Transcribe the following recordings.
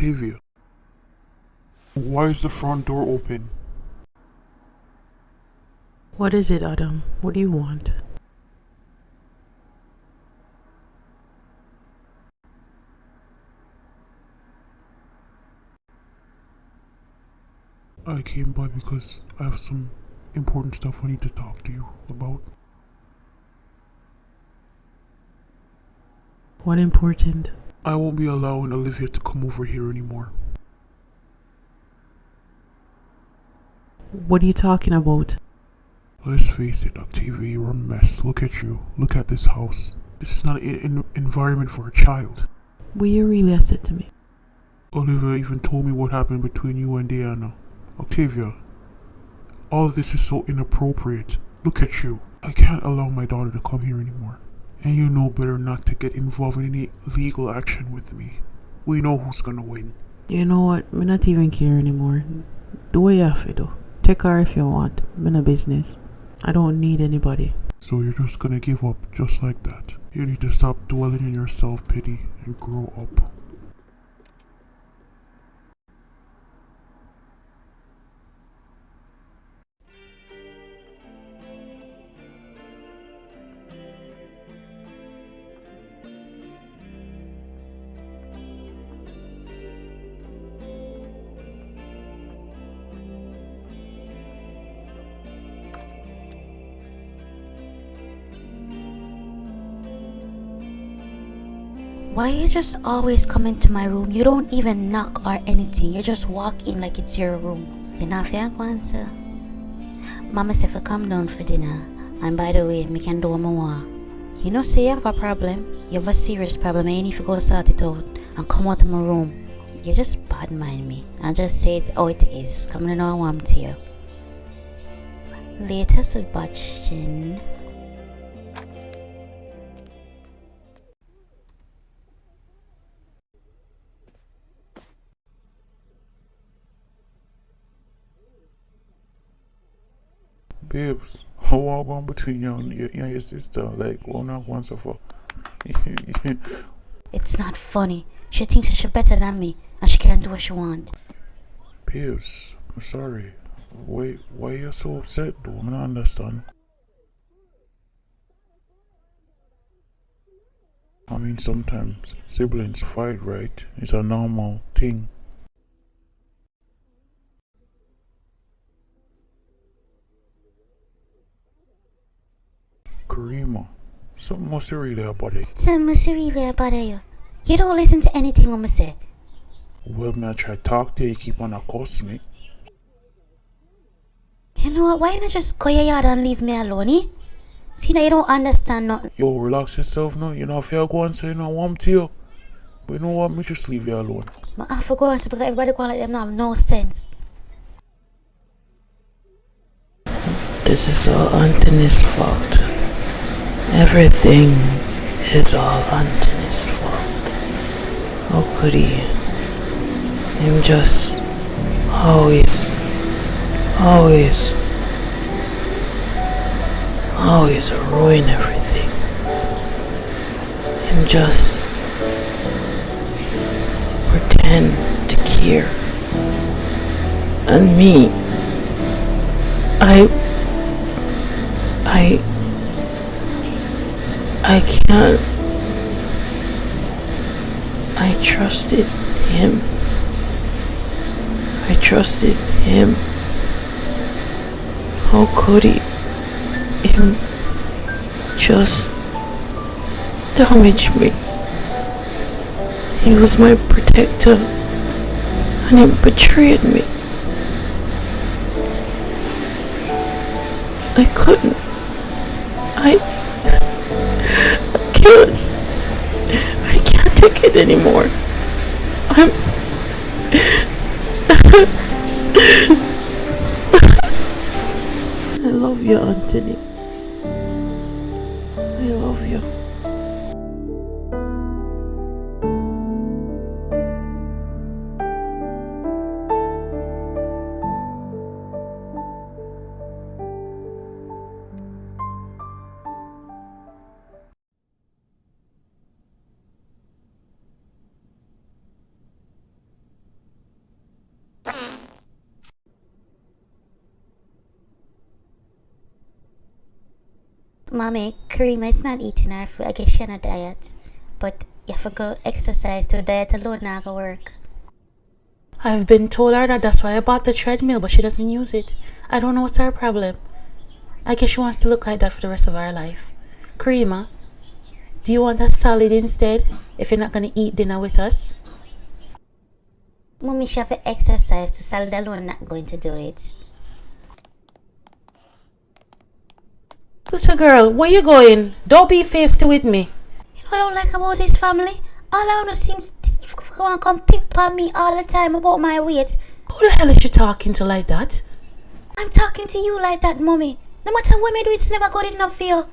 Octavia, why is the front door open? What is it, Adam? What do you want? I came by because I have some important stuff I need to talk to you about. What important? I won't be allowing Olivia to come over here anymore. What are you talking about? Let's face it, Octavia, you're a mess. Look at you. Look at this house. This is not an environment for a child. Will you really say to me? Olivia even told me what happened between you and Diana. Octavia, all of this is so inappropriate. Look at you. I can't allow my daughter to come here anymore. And you know better not to get involved in any legal action with me. We know who's gonna win. You know what? Me not even care anymore. Do what you have to do. Take her if you want. Me no business. I don't need anybody. So you're just gonna give up just like that. You need to stop dwelling in your self-pity and grow up. Why you just always come into my room? You don't even knock or anything. You just walk in like it's your room. You not feel answer. Mama said for come down for dinner. And by the way, me can do what I want. You know say you have a problem. You have a serious problem and you need to go sort it out and come out of my room. You just bad mind me. And just say it how it is. Come to know I want to you. Later, Sebastian. Babes, how all going between you and your sister? Like, one not one so far. It's not funny. She thinks she's better than me and she can't do what she wants. Babes, I'm sorry. Why you so upset though? I don't understand. I mean, sometimes siblings fight, right? It's a normal thing. Karima, something must be really about it. Something must really bother you. You don't listen to anything I'm say. Well, me I try to talk to you, you keep on accosting me. You know what? Why you not just go your yard and leave me alone, eh? See now you don't understand nothing. Yo, relax yourself now. You know, if you go and say you know warm to you. But you know what? Me just leave you alone. But I forgot and say because everybody go like them now have no sense. This is all Anthony's fault. Everything is all Anthony's fault. How could he? Him just always ruin everything. Him just pretend to care. And me, I can't. I trusted him. How could he? Him just damage me. He was my protector and he betrayed me. I couldn't. I can't take it anymore. I love you, Anthony. I love you. Mommy, Karima is not eating her food. I guess she on a diet. But you have to go exercise. To diet alone not gonna work. I've been told her that that's why I bought the treadmill, but she doesn't use it. I don't know what's her problem. I guess she wants to look like that for the rest of her life. Karima, do you want a salad instead if you're not going to eat dinner with us? Mommy, she have to exercise. To salad alone not going to do it. Little girl, where you going? Don't be feisty with me. You know what I don't like about this family? All I want to seems to come pick on me all the time about my weight. Who the hell is she talking to like that? I'm talking to you like that, Mommy. No matter what me do, it's never good enough for you.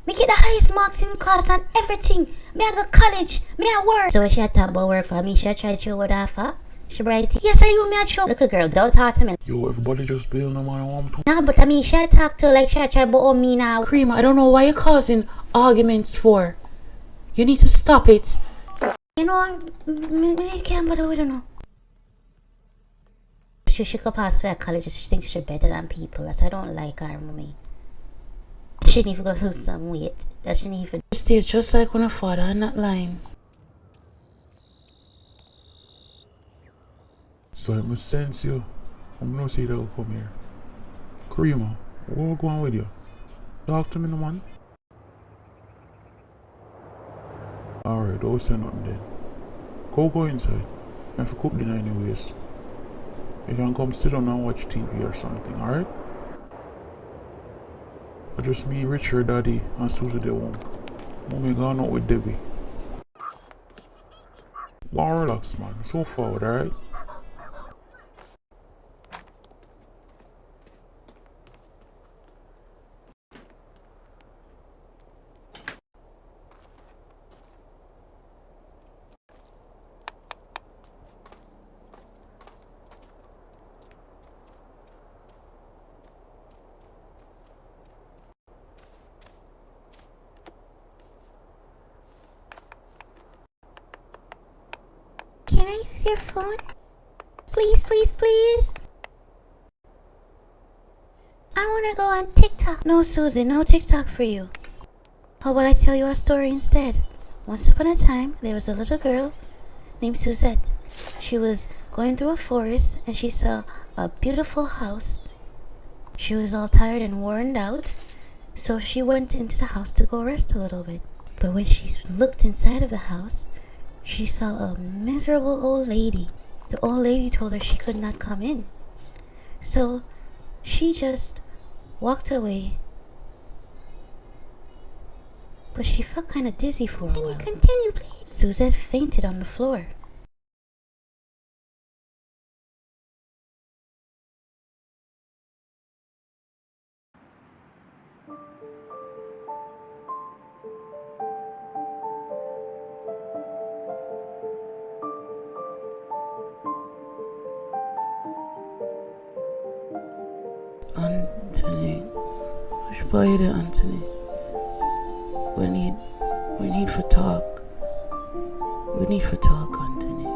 Me get the highest marks in class and everything. Me I go college. Me I work. So when she had talk about work for me, she try to show what I for. She bright. Yes, I you me I show. Look a girl, don't talk to me. Yo, everybody just bail no man I want to. Nah, but I mean, she talk to like she try about me now. Karima, I don't know why you're causing arguments for. You need to stop it. You know, me can't bother with her now. She should go past that college. She thinks she's better than people. That's why I don't like her, Mommy. She need to go lose some weight. That she need to. Stays just like when her father, I'm not lying. So it must sense you. I'm gonna say that will come here. Karima, what go on with you? Talk to me no man. Alright, don't say nothing then. Go inside. I have to cook dinner anyways. You can come sit down and watch TV or something, alright? I'll just be Richard, Daddy, and Susie they home. Mommy gone out with Debbie. Go on, relax, man. So forward, alright? Can I use your phone? Please, please, please. I wanna go on TikTok. No, Susie, no TikTok for you. How about I tell you a story instead? Once upon a time, there was a little girl named Suzette. She was going through a forest and she saw a beautiful house. She was all tired and worn out, so she went into the house to go rest a little bit. But when she looked inside of the house, she saw a miserable old lady. The old lady told her she could not come in. So she just walked away. But she felt kind of dizzy for a while. Continue, please. Suzette fainted on the floor. Anthony. Which boy is it, Anthony? We need for talk. We need for talk, Anthony.